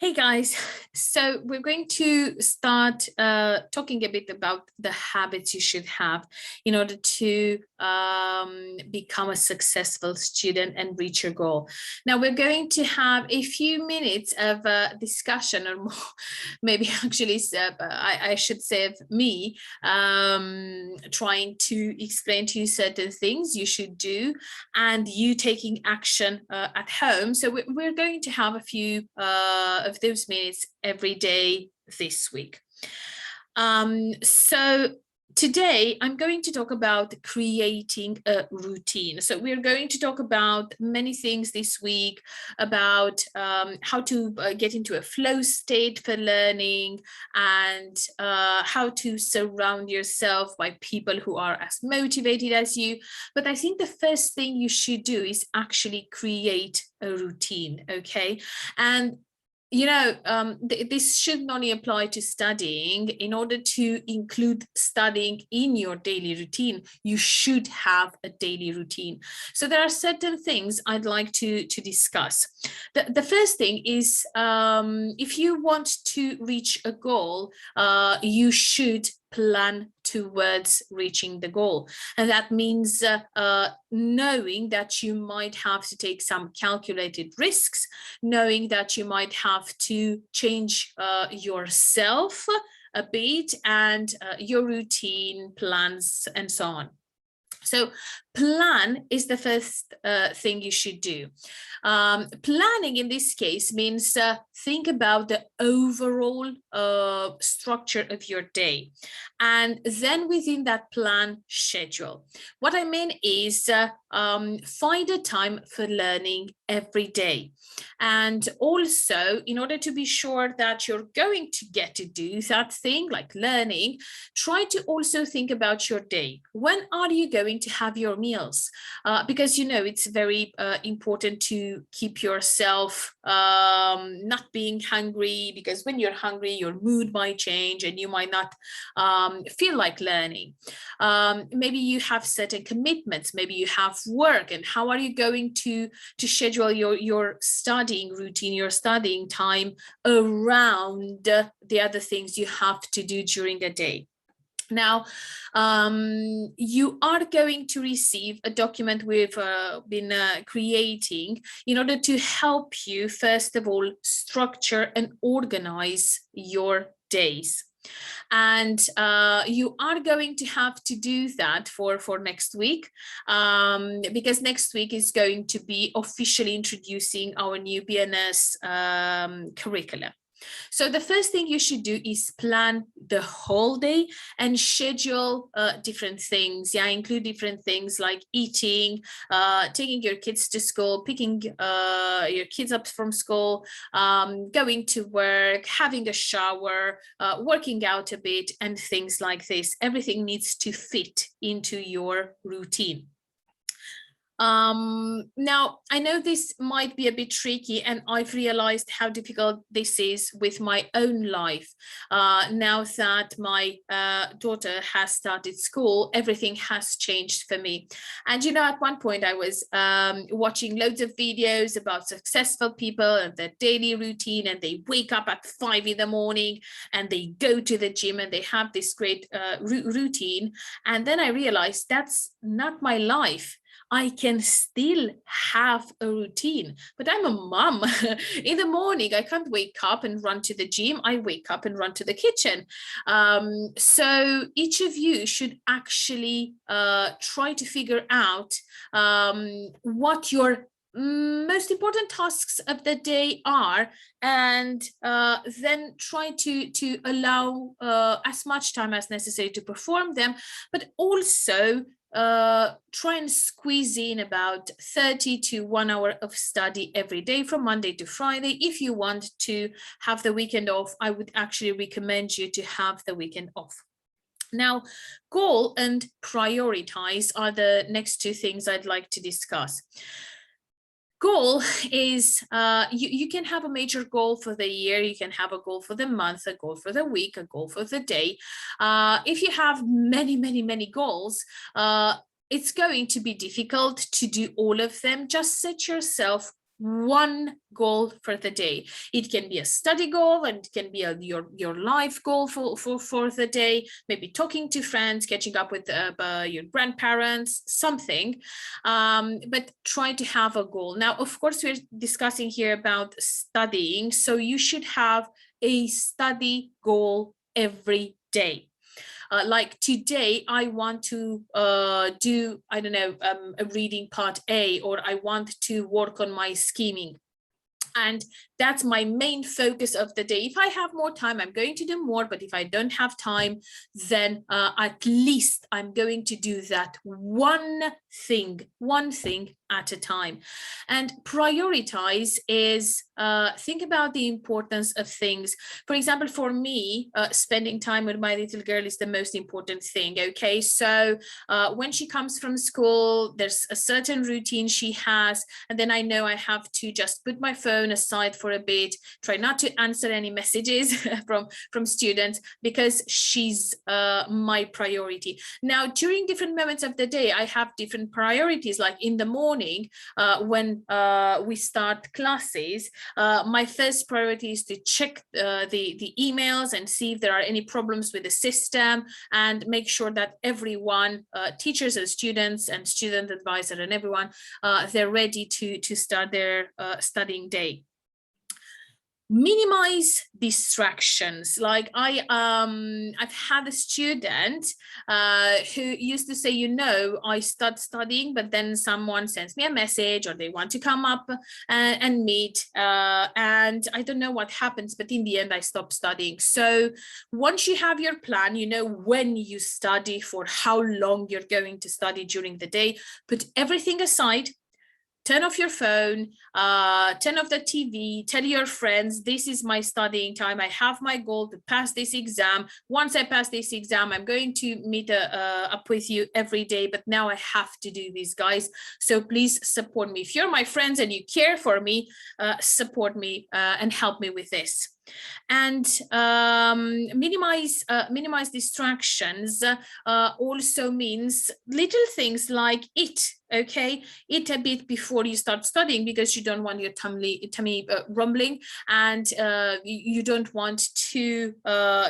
Hey guys, so we're going to start talking a bit about the habits you should have in order to become a successful student and reach your goal. Now we're going to have a few minutes of discussion, or more, maybe actually I should say of me trying to explain to you certain things you should do and you taking action at home. So we're going to have a few of those minutes every day this week. So today I'm going to talk about creating a routine. So we're going to talk about many things this week about how to get into a flow state for learning and how to surround yourself by people who are as motivated as you. But I think the first thing you should do is actually create a routine, okay? And this shouldn't only apply to studying. In order to include studying in your daily routine, you should have a daily routine. So there are certain things I'd like to discuss. The first thing is if you want to reach a goal, you should plan towards reaching the goal. And that means knowing that you might have to take some calculated risks, knowing that you might have to change yourself a bit and your routine plans and so on. So plan is the first thing you should do. Planning in this case means think about the overall structure of your day. And then within that plan, schedule. What I mean is find a time for learning every day. And also, in order to be sure that you're going to get to do that thing like learning, try to also think about your day. When are you going to have your meals? Because it's very important to keep yourself not being hungry, because when you're hungry, your mood might change and you might not feel like learning. Maybe you have certain commitments, maybe you have work, and how are you going to schedule your studying routine, your studying time around the other things you have to do during the day? Now, you are going to receive a document we've been creating in order to help you, first of all, structure and organize your days. And you are going to have to do that for next week, because next week is going to be officially introducing our new BNS curriculum. So the first thing you should do is plan the whole day and schedule different things. Yeah, include different things like eating, taking your kids to school, picking your kids up from school, going to work, having a shower, working out a bit, and things like this. Everything needs to fit into your routine. Now, I know this might be a bit tricky, and I've realized how difficult this is with my own life. Now that my daughter has started school, everything has changed for me. And, at one point I was watching loads of videos about successful people and their daily routine, and they wake up at 5 in the morning and they go to the gym and they have this great routine. And then I realized that's not my life. I can still have a routine, but I'm a mom. In the morning, I can't wake up and run to the gym. I wake up and run to the kitchen. So each of you should actually try to figure out what your most important tasks of the day are, and then try to allow as much time as necessary to perform them, but also try and squeeze in about 30 to 1 hour of study every day from Monday to Friday. If you want to have the weekend off, I would actually recommend you to have the weekend off. Now, goal and prioritize are the next two things I'd like to discuss. Goal is you can have a major goal for the year, you can have a goal for the month, a goal for the week, a goal for the day. If you have many goals, it's going to be difficult to do all of them. Just set yourself one goal for the day. It can be a study goal, and it can be your life goal for the day, maybe talking to friends, catching up with your grandparents, something, but try to have a goal. Now, of course, we're discussing here about studying, so you should have a study goal every day. Like today, I want to do, I don't know, a reading part A, or I want to work on my scheming. And that's my main focus of the day. If I have more time, I'm going to do more. But if I don't have time, then at least I'm going to do that one thing at a time. And prioritize is think about the importance of things. For example, for me, spending time with my little girl is the most important thing. Okay, so when she comes from school, there's a certain routine she has, and then I know I have to just put my phone aside for a bit, try not to answer any messages from students, because she's my priority. Now, during different moments of the day, I have different priorities. Like in the morning, when we start classes, my first priority is to check the emails and see if there are any problems with the system, and make sure that everyone, teachers and students and student advisor and everyone, they're ready to start their studying day. Minimize distractions. Like I've had a student who used to say, you know, I start studying, but then someone sends me a message, or they want to come up and meet, and I don't know what happens, but in the end I stop studying. So once you have your plan, you know when you study, for how long you're going to study during the day, put everything aside. Turn off your phone, turn off the TV, tell your friends, this is my studying time. I have my goal to pass this exam. Once I pass this exam, I'm going to meet up with you every day, but now I have to do this, guys. So please support me. If you're my friends and you care for me, support me and help me with this. And minimize distractions also means little things like eat a bit before you start studying, because you don't want your tummy rumbling, and you don't want to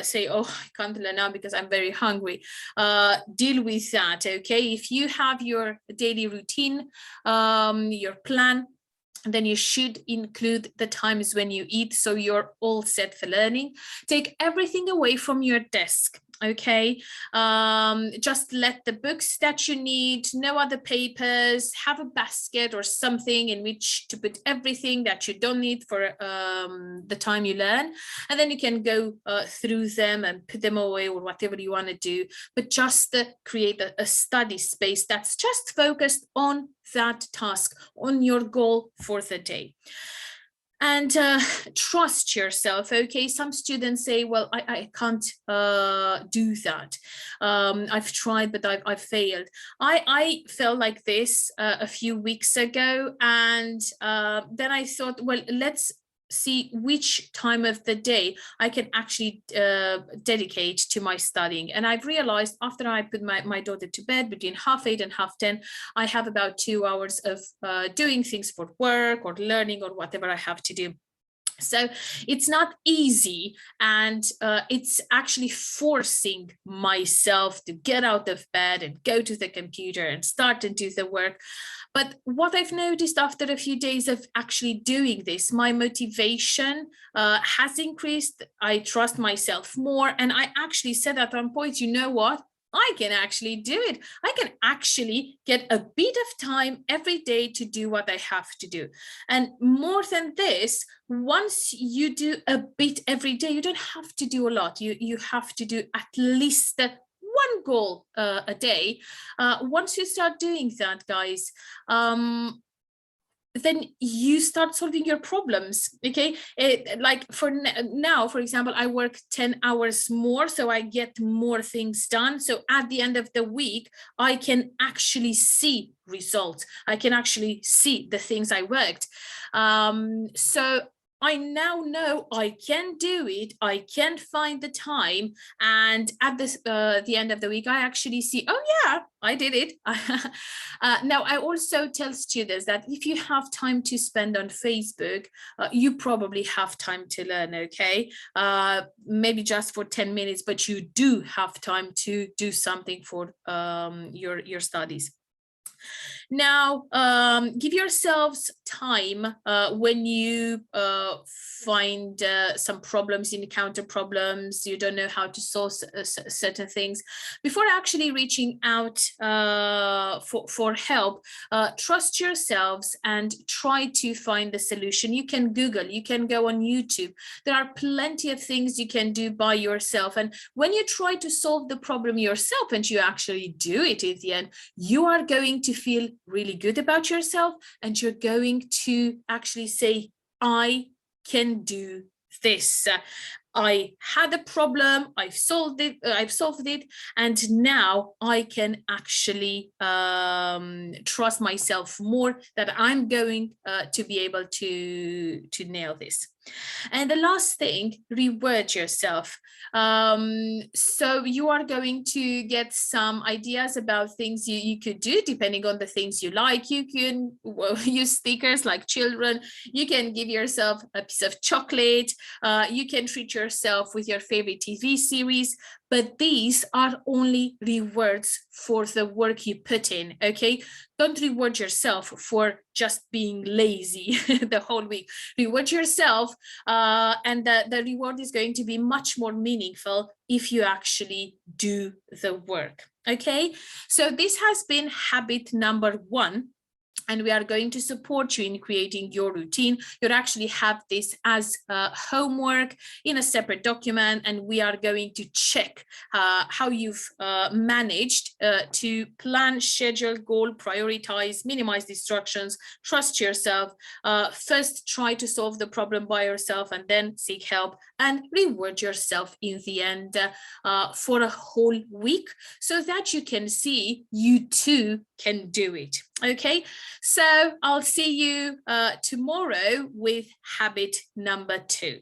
say, oh, I can't learn now because I'm very hungry. Deal with that. Okay, if you have your daily routine, your plan, then you should include the times when you eat, so you're all set for learning. Take everything away from your desk. Okay, just let the books that you need, no other papers, have a basket or something in which to put everything that you don't need for the time you learn, and then you can go through them and put them away, or whatever you want to do, but just create a study space that's just focused on that task, on your goal for the day. And trust yourself. Okay, some students say, well, I can't do that. I've tried, but I've failed. I felt like this a few weeks ago, and then I thought, well, let's see which time of the day I can actually dedicate to my studying. And I've realized, after I put my daughter to bed between 8:30 and 10:30, I have about 2 hours of doing things for work or learning or whatever I have to do. So it's not easy, and it's actually forcing myself to get out of bed and go to the computer and start to do the work. But what I've noticed after a few days of actually doing this, my motivation has increased. I trust myself more, and I actually said at one point, you know what? I can actually do it. I can actually get a bit of time every day to do what I have to do. And more than this, once you do a bit every day, you don't have to do a lot. You have to do at least one goal a day. Once you start doing that, guys, then you start solving your problems. Okay, like for now, for example, I work 10 hours more, so I get more things done. So at the end of the week, I can actually see results. I can actually see the things I worked. So I now know I can do it. I can find the time. And at the end of the week, I actually see, oh yeah, I did it. Now, I also tell students that if you have time to spend on Facebook, you probably have time to learn, okay? Maybe just for 10 minutes, but you do have time to do something for your studies. Now, give yourselves time when you find some problems, you encounter problems, you don't know how to solve certain things. Before actually reaching out for help, trust yourselves and try to find the solution. You can Google, you can go on YouTube. There are plenty of things you can do by yourself. And when you try to solve the problem yourself and you actually do it at the end, you are going to feel really good about yourself, and you're going to actually say, I can do this. I had a problem, I've solved it, and now I can actually trust myself more that I'm going to be able to nail this. And the last thing, reward yourself. So you are going to get some ideas about things you could do depending on the things you like. You can use stickers like children. You can give yourself a piece of chocolate. You can treat yourself with your favorite TV series. But these are only rewards for the work you put in, okay? Don't reward yourself for just being lazy the whole week. Reward yourself, and the reward is going to be much more meaningful if you actually do the work, okay? So this has been habit number 1. And we are going to support you in creating your routine. You'll actually have this as homework in a separate document, and we are going to check how you've managed to plan, schedule, goal, prioritize, minimize distractions, trust yourself. First, try to solve the problem by yourself, and then seek help and reward yourself in the end for a whole week, so that you can see you too can do it. Okay, so I'll see you tomorrow with habit number 2.